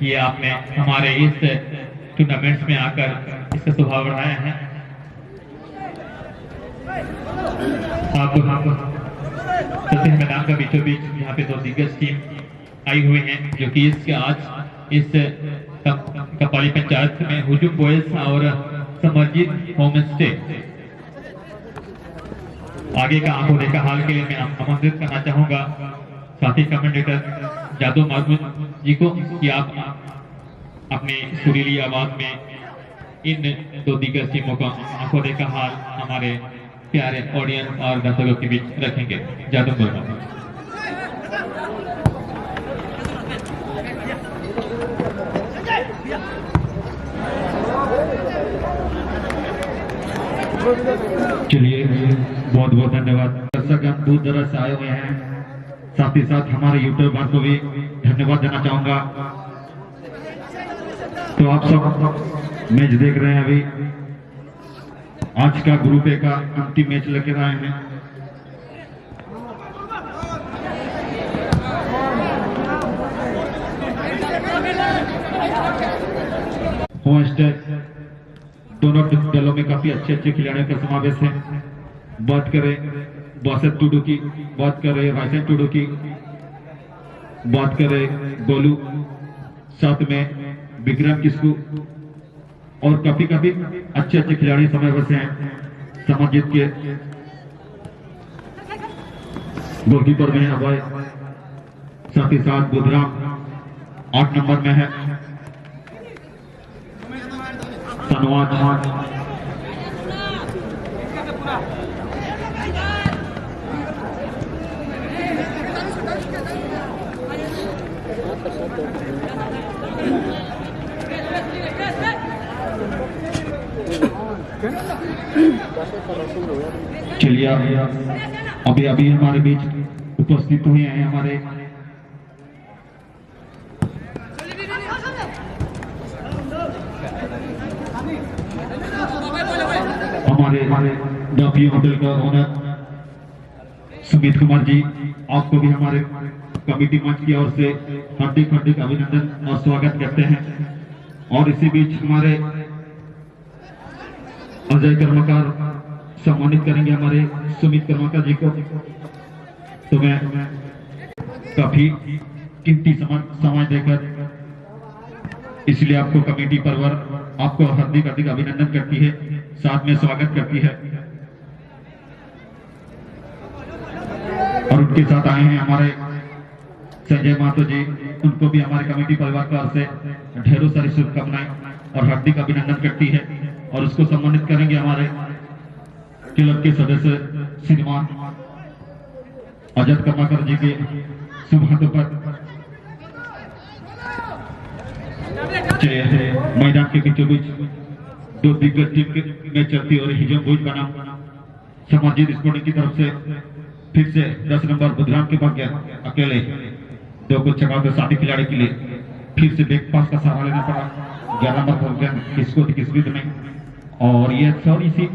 ये आपने हमारे इस टूर्नामेंट्स में आकर इसका स्वभाव बढ़ाया है। आप सचिन मैदान का बीचों बीच यहाँ पे 2 दिग्गज टीम आई हुई हैं जो कि इसके आज इस कपाली पंचायत में हुजूम बॉयज और समरजीत होम स्टे आगे का आंखों देखा हाल के लिए मैं आमंत्रित करना चाहूंगा साथी कमेंटेटर जादू मार्गुन जी को कि आप अपनी सुरीली आवाज में इन 2 दिग्गज टीमों का आंखों देखा हाल हमारे प्यारे ऑडियंस और दर्शकों के बीच रखेंगे। जादू मार्गुन। चलिए बहुत बहुत धन्यवाद। दर्शक दूर दराज से आए हुए हैं, साथ ही साथ हमारे यूट्यूबर को भी धन्यवाद देना चाहूंगा। तो आप सब मैच देख रहे हैं, अभी आज का ग्रुप ए का अंतिम मैच लेकर आए हैं। दोनों दलों में काफी अच्छे खिलाड़ियों का समावेश है। बात करें बासत टूडू की, बात करें रायसेन टूडू की, बात करें गोलू, साथ में विक्रम किस्कू और काफी अच्छे खिलाड़ी समावेश हैं। समरजीत के गोलकीपर में अभय, साथ ही साथ बुधराम 8 नंबर में है। धन्यवाद। चलिए अभी हमारे बीच उपस्थित हुए हैं हमारे डाफी होटल का ओनर सुमित कुमार जी। आपको भी हमारे कमेटी मंच की ओर से हार्दिक अभिनंदन और स्वागत करते हैं। और इसी बीच हमारे अजय कर्मकार सम्मानित करेंगे हमारे सुमित कर्मकार जी को। तो मैं काफी कीमती समय देकर इसलिए आपको कमेटी परिवार आपको हार्दिक अभिनंदन करती है, साथ में स्वागत करती है। और उनके साथ आए हैं हमारे संजय महतो जी, उनको भी हमारे कमेटी परिवार की ओर से ढेरों सारी शुभकामनाएं और हार्दिक अभिनंदन करती है। और उसको सम्मानित करेंगे हमारे क्लब के सदस्य श्रीमान अजय कर्माकर जी के शुभ हाथों पर। मैदान के बीचों बीच 2 दिग्गज टीम के मैच चलती है और हिजम भोज का नाम समरजीत स्पोर्टिंग की तरफ से फिर से 10 नंबर बुधराम के भाग्य अकेले 2 को चढ़ाकर 7 खिलाड़ी के लिए फिर से बैक पास का सहारा लेना पड़ा। 11 नंबर किसको किस्मत में, और ये थोड़ी सी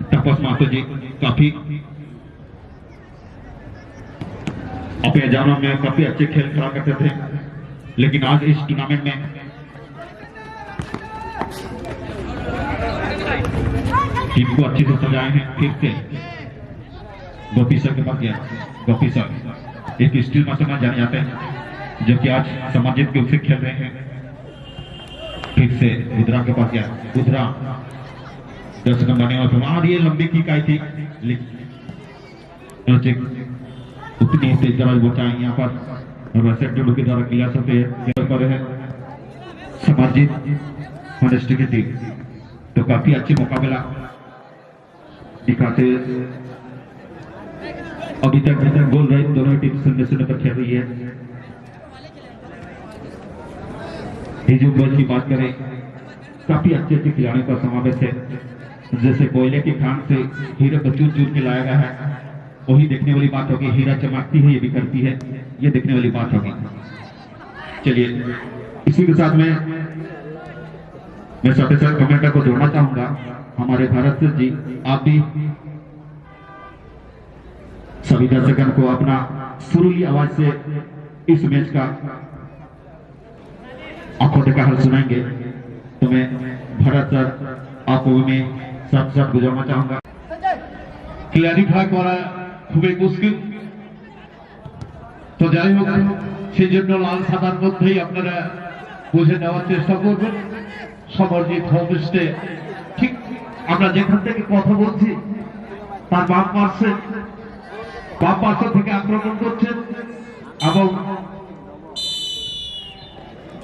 तपस महतो जी काफी अपने जानों में काफी अच्छे खेल खेला करते थे, लेकिन आज इस टूर्नामेंट में टीम को अच्छे से सजाए हैं। फिर से गोपी सर के पास गया। गोपी सर एक स्टील मास्टर जाने जाते हैं जो कि आज समरजीत के से खेल रहे हैं। फिर से बुधराम के पास गया। बुधराम 10 नंबर और ये लंबी किक आई थी, उतनी तेज दराज बचाए यहाँ पर वैसे टूडू के द्वारा क्लियर है समरजीत होनेस्टी की टीम। तो काफी अच्छे मुकाबला दिखाते अभी तक गोल रहे दोनों टीम शून्य पर खेल रही है। हिजूम बॉयज की बात करें, काफी अच्छे खिलाड़ियों का समावेश है। जैसे कोयले की खान से हीरा को चूर के लाया गया है, वही देखने वाली बात होगी। हीरा चमकती है, ये भी करती है, ये देखने वाली बात होगी। चलिए इसी के साथ मैं छोटे सर कमेंटर को जोड़ना चाहूंगा। हमारे भारत सर जी, आप भी सभी दर्शकों को अपना सुरीली आवाज से इस मैच का आंखों का हाल सुनाएंगे। तो मैं भरत सर आपको मैं सब सब गुजारना चाहूंगा। ক্লারিফাই করা খুবই মুশকিল। তো যাই হোক, সেই জন্য লাল সাদার মধ্যেই আপনারা বুঝে নেওয়ার চেষ্টা করবেন। সমরজিৎ হোমস্টে ঠিক আমরা যেখান থেকে কথা বলছি তার বাম পার্শ্ব থেকে আক্রমণ করছেন এবং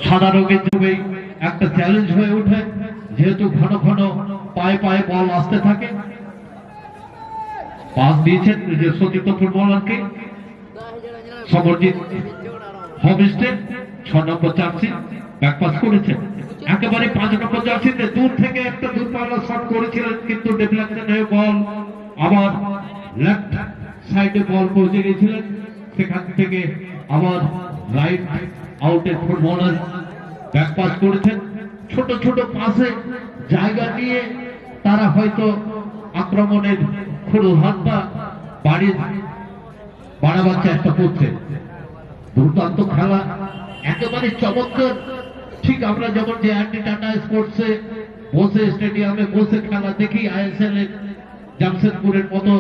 সাদা রঙের যুগেই একটা চ্যালেঞ্জ হয়ে ওঠে, যেহেতু ঘন ঘন পায়ে পায়ে বল আসতে থাকে। পাস দিয়েছেন যে সতীর্থ ফুটবলারকে সমরজিৎ হোমস্টে 6 নম্বর জার্সি ব্যাক পাস করেছেন। একেবারে 5 নম্বর জার্সিতে দূর থেকে একটা দূরপাল্লা শট করেছিলেন, কিন্তু ডিফ্লেকশন হয়ে বল আবার লেফট সাইডে বল পৌঁছে গেছিলেন। সেখান থেকে আবার রাইট আউটের ফুটবলার ব্যাক পাস করেছেন। ছোট ছোট পাসে জায়গা নিয়ে তারা হয়তো আক্রমণের হাতটা বাড়াবার চেষ্টা করছে। দুর্দান্ত খেলা, একেবারে চমৎকার। ঠিক আমরা যখন যে অ্যান্টি টাটা স্পোর্টসে বসে স্টেডিয়ামে বসে খেলা দেখি আইএসএল এর জামশেদপুরের মতো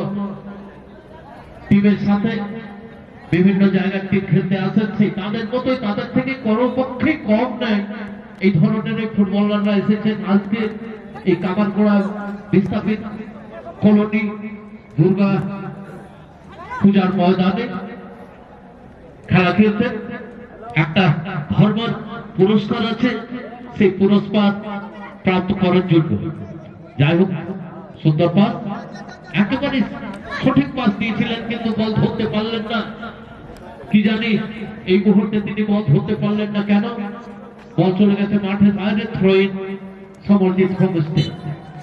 টিমের সাথে বিভিন্ন জায়গার টিম খেলতে আসেন, সেই তাদের মতোই তাদের থেকে কমপক্ষে কম নেয় এই ধরনের ফুটবলাররা এসেছেন আজকে এই কামারগোড়া বিস্তাপিত কলোনি দুর্গা পূজার ময়দানে খেলা খেলতে। একটা ধর্মের পুরস্কার আছে, সেই পুরস্কার প্রাপ্ত করার জন্য। যাই হোক, সুন্দর পাস, একেবারে সঠিক পাস দিয়েছিলেন, কিন্তু বল ধরতে পারলেন না। কি জানি এই মুহূর্তে তিনি বল ধরতে পারলেন না কেন। বল চলে গেছে মাঠের বাইরে, থ্রো ইন সমরজিৎ হোমস্টে।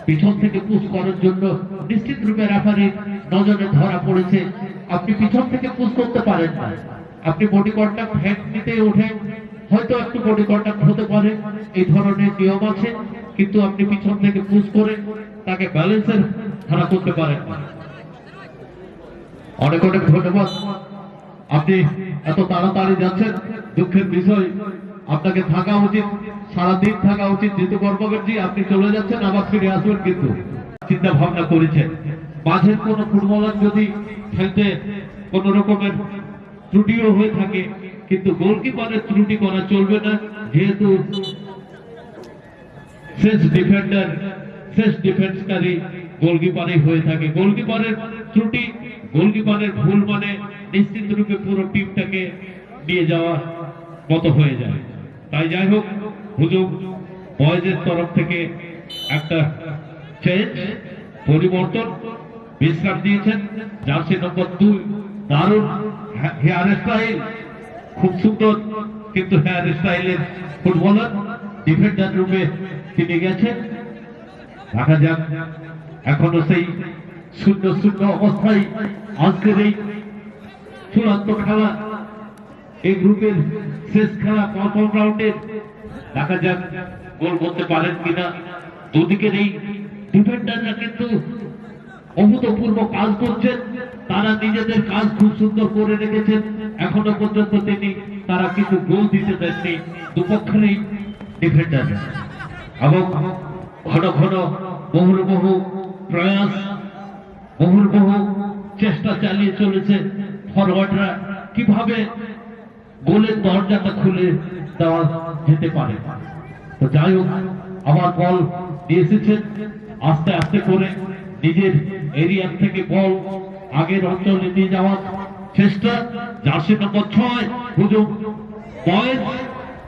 পিছন থেকে পুশ করার জন্য নিশ্চিত রূপে রেফারি নজরে ধরা পড়েছে। আপনি পিছন থেকে পুশ করতে পারেন না, আপনি বডি কন্টাক্ট হ্যান্ড নিতে উঠে হয়তো একটু বডি কন্টাক্ট হতে পারে, এই ধরনের নিয়ম আছে, কিন্তু আপনি পিছন থেকে পুশ করে তাকে ব্যালেন্সের ধারা করতে পারেন না। অনেক অনেক ধন্যবাদ, আপনি এত তাড়াতাড়ি যাচ্ছেন, দুঃখের বিষয়। আপনাকে থাকা উচিত, সারাদিন থাকা উচিত। জিতু কর্মকারজি আপনি চলে যাচ্ছেন, আবার ফিরে আসবেন, কিন্তু চিন্তা ভাবনা করেছেন। মাঝের কোন ফুটবলার যদি খেলতে কোন রকমের ত্রুটিও হয়ে থাকে, কিন্তু গোলকিপারের ত্রুটি করা চলবে না, যেহেতু শেষ ডিফেন্সকারী গোলকিপারই হয়ে থাকে। গোলকিপারের ত্রুটি, গোলকিপারের ভুল মানে নিশ্চিত রূপে পুরো টিমটাকে নিয়ে যাওয়া মতো হয়ে যায়। তাই যাই হোক, হুজুম বয়েজের তরফ থেকে একটা চেঞ্জ, পরিবর্তন, বিশ্রাম দিয়েছেন জার্সি নম্বর 2। দারুণ হেয়ার স্টাইল, খুব সুন্দর, কিন্তু হেয়ার স্টাইলের ফুটবলার ডিফেন্ডার রূপে তিনি গেছেন। দেখা যাক, এখনো সেই 0-0 অবস্থায় আজকের এই চূড়ান্ত খেলা, এই গ্রুপের শেষ খেলা, প্রথম রাউন্ডের। দেখা যাক গোল করতে পারেন কিনা। দুদিকের এই ডিফেন্ডাররা কিন্তু অভূতপূর্ব কাজ করছেন, তারা নিজেদের কাজ খুব সুন্দর করে রেখেছেন। এখনো পর্যন্ত তারা কিন্তু গোল দিতে দেননি দুপক্ষেরই ডিফেন্ডার। এবং ঘন ঘন বহু প্রয়াস, বহু চেষ্টা চালিয়ে চলেছে ফরওয়ার্ডরা, কিভাবে গোলের দরজাটা খুলে দেওয়া যেতে পারে। তো যাই হোক, আবার বল নিয়ে এসেছেন আস্তে আস্তে করে নিজের এরিয়ার থেকে বল আগের অঞ্চলে নিয়ে যাওয়ার চেষ্টা। জার্সি নম্বর 6 হুজুম বয়েজ,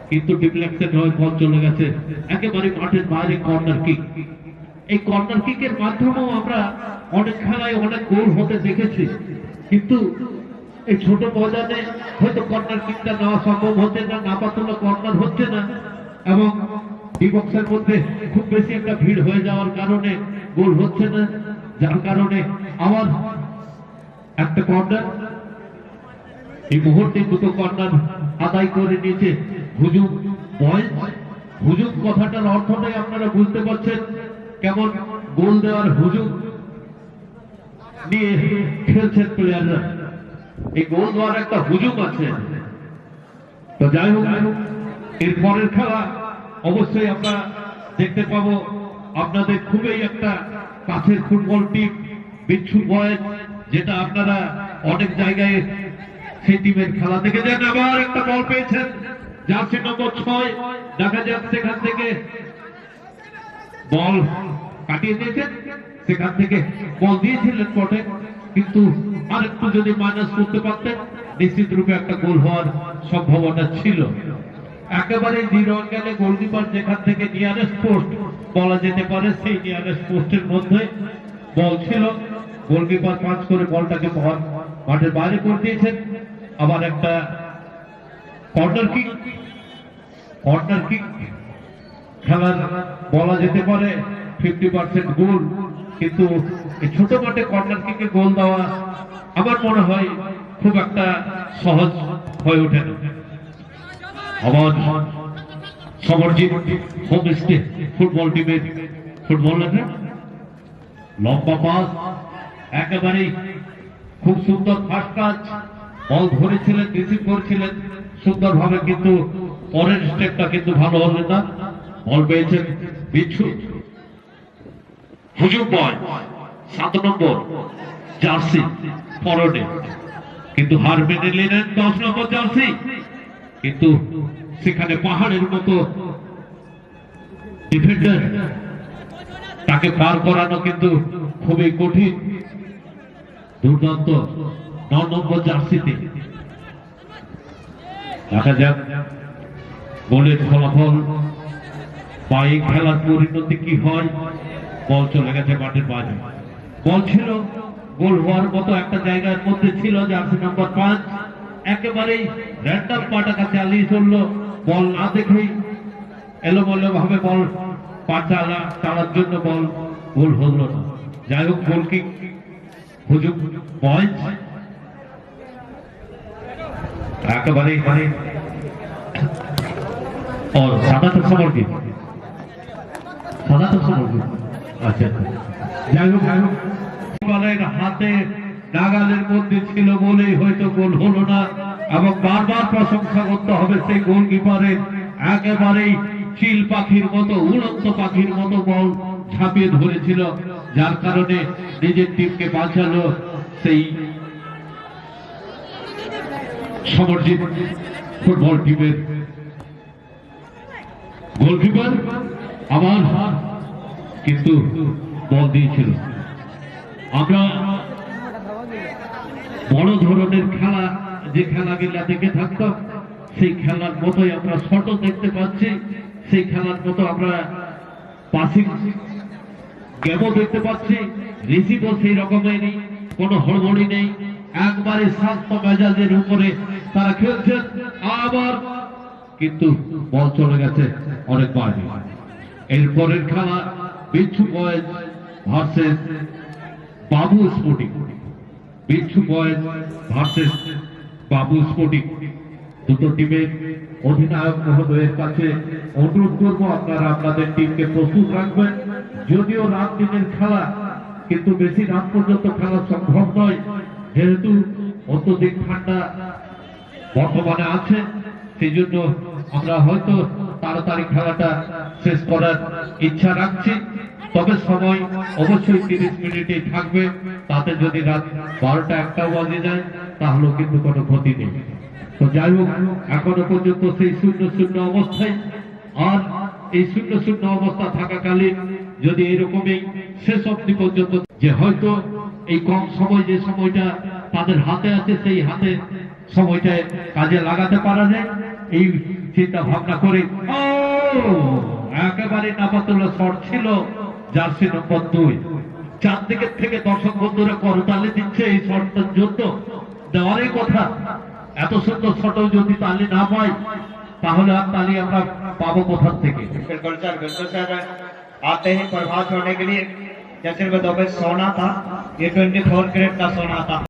কিন্তু ডিফ্লেকশন হয়ে বল চলে গেছে একেবারে মাঠের বাইরে। কর্নার কিক, এই কর্নার কিকের মাধ্যমেও আমরা অনেক খেলায় অনেক গোল হতে দেখেছি, কিন্তু এই ছোট ময়দানে হয়তো কর্নার কিকটা নেওয়া সম্ভব হচ্ছে না, নাপাতলা কর্নার হচ্ছে না, এবং ডিবক্সের মধ্যে খুব বেশি একটা ভিড় হয়ে যাওয়ার কারণে গোল হচ্ছে না, যার কারণে আবার একটা কর্নার। এই মুহূর্তে দুটো কর্নার আদায় করে নিয়েছে হুজুম বয়েজ। হুজুম কথাটার অর্থটাই আপনারা বুঝতে পারছেন, কেমন গোল দেওয়ার হুজুম নিয়ে খেলছেন প্লেয়াররা। এই গোল দেওয়ার একটা হুজুম আছে। তো যাই হোক, এরপরের খেলা অবশ্যই আমরা দেখতে পাবো আপনাদের খুবই একটা কাছের ফুটবল টিম বিচ্ছু বয়েজ, যেটা আপনারা অনেক জায়গায় সেই টিমের খেলা দেখেছেন। আবার একটা বল পেয়েছেন জার্সি নম্বর 6, দেখা যাক সেখান থেকে বল কাটিয়ে দিয়েছেন, সেখান থেকে বল দিয়েছিলেন বটে, কিন্তু আরেকটু যদি মাইনাস করতে পারতেন নিশ্চিত রূপে একটা গোল হওয়ার সম্ভাবনা ছিল। একেবারে 0 অ্যাঙ্গেলে গোলকিপার যেখান থেকে নিয়ারেস্ট পোস্ট বলা যেতে পারে সেই নিয়ারেস্ট পোস্টের মধ্যে বল ছিল। গোলকিপার পাঁচ করে বলটাকে মাঠের বাইরে করে দিয়েছেন। আবার একটা কর্নার কিক খেলার বলা যেতে পারে 50% গোল, কিন্তু এই ছোট মাঠে কর্নার কিকে গোল দেওয়া আমার মনে হয় খুব একটা সহজ হয়ে ওঠে না। আবার সমরজিৎ হোম স্টে ফুটবল টিমের ফুটবলাররা লম্বা পাস, একেবারেই খুব সুন্দর ফার্স্ট টাচ, বল ধরেছিলেন, রিসিভ করেছিলেন সুন্দরভাবে, কিন্তু পরের স্টেপটা কিন্তু ভালো হলো না। বল পেয়েছেন বিচ্ছু, হুজুম বয় 7 নম্বর জার্সি ফরওয়ার্ডে, কিন্তু হার মেনে নিলেন 10 নম্বর জার্সি, কিন্তু সেখানে পাহাড়ের মতো ডিফেন্ডার, তাকে পার করানো কিন্তু খুবই কঠিন। দুর্দান্ত 9 নম্বর জার্সিতে, দেখা যাক গোলের ফলাফল বা এই খেলার পরিণতি কি হয়। বল চলে গেছে মাঠের বাইরে, বল ছিল গোল হওয়ার মতো একটা জায়গার মধ্যে ছিল। জার্সি নম্বর 5 একেবারেই র্যান্ডাম পাটাকা চালিয়ে চললো, বল না দেখেই এলোমেলো ভাবে বল চালার জন্য বল গোল হলো না। যাই হোক, গোল কিক হুজুম পয়েন্ট একেবারেই সাদা তো সমর্পিত, আচ্ছা যাই হোক হাতে নাগালের মধ্যে ছিল বলেই হয়তো গোল হলো না, এবং বারবার প্রশংসা করতে হবে সেই গোলকিপারের। একেবারেই চিল পাখির মতো, উড়ন্ত পাখির মতো বল ঝাঁপিয়ে ধরেছিল, যার কারণে নিজের টিমকে বাঁচালো সেই সমরজিৎ ফুটবল টিমের গোলকিপার। আবার কিন্তু বল দিয়েছিল। আমরা বড় ধরনের খেলা, যে খেলাগুলা দেখে থাকতাম সেই খেলার মতোই আমরা শটও দেখতে পাচ্ছি, সেই খেলার মতো আমরা পাসিং গেমও দেখতে পাচ্ছি, রিসিভও সেই রকমেরই, কোনো হড়বড়ি নেই, একবারে শান্ত মেজাজের উপরে তারা খেলছেন। আবার কিন্তু বল চলে গেছে অনেক বাইরে। এরপরের খেলা বিচ্ছু বয়েজ ভার্সেস বাবু স্পোর্টিং, বিচ্ছু বয়েজ ভার্সেস বাবু স্পোর্টিং। দুটো টিমের অধিনায়ক মহোদয়ের কাছে অনুরোধ করব আপনারা আপনাদের টিমকে প্রস্তুত রাখবেন। যদিও রাত দিনের খেলা, কিন্তু বেশি রাত পর্যন্ত খেলা সম্ভব নয়, যেহেতু অত্যধিক ঠান্ডা বর্তমানে আছে, সেই জন্য আমরা হয়তো তাড়াতাড়ি খেলাটা শেষ করার ইচ্ছা রাখছি। তবে সময় অবশ্যই 30 মিনিটই থাকবে, তাতে যদি রাত 12টা-1টা বাজে যায় তাহলেও কিন্তু কোনো ক্ষতি নেই। তো যাই হোক, এখনো পর্যন্ত সেই 0-0 অবস্থায়, আর এই 0-0 অবস্থা থাকাকালীন যদি এরকমই শেষ অবধি পর্যন্ত, যে হয়তো এই কম সময়, যে সময়টা তাদের হাতে আছে সেই হাতে সময়টায় কাজে লাগাতে পারা যায়, এই চিন্তা ভাবনা করে একেবারে নাপাতলা শট ছিল জার্সি নম্বর 2। চারদিকের থেকে দর্শক বন্ধুরা করতালি দিচ্ছে এই শটটার জন্য, দেওয়ারই কথা। এত সুন্দর শটও যদি তালি না পাই তাহলে আর ताली আমরা পাবো কোথা থেকে? बिल्कुल सर आते ही प्रभात होने के लिए जैसे सोना था, ये 24 कैरेट का सोना था।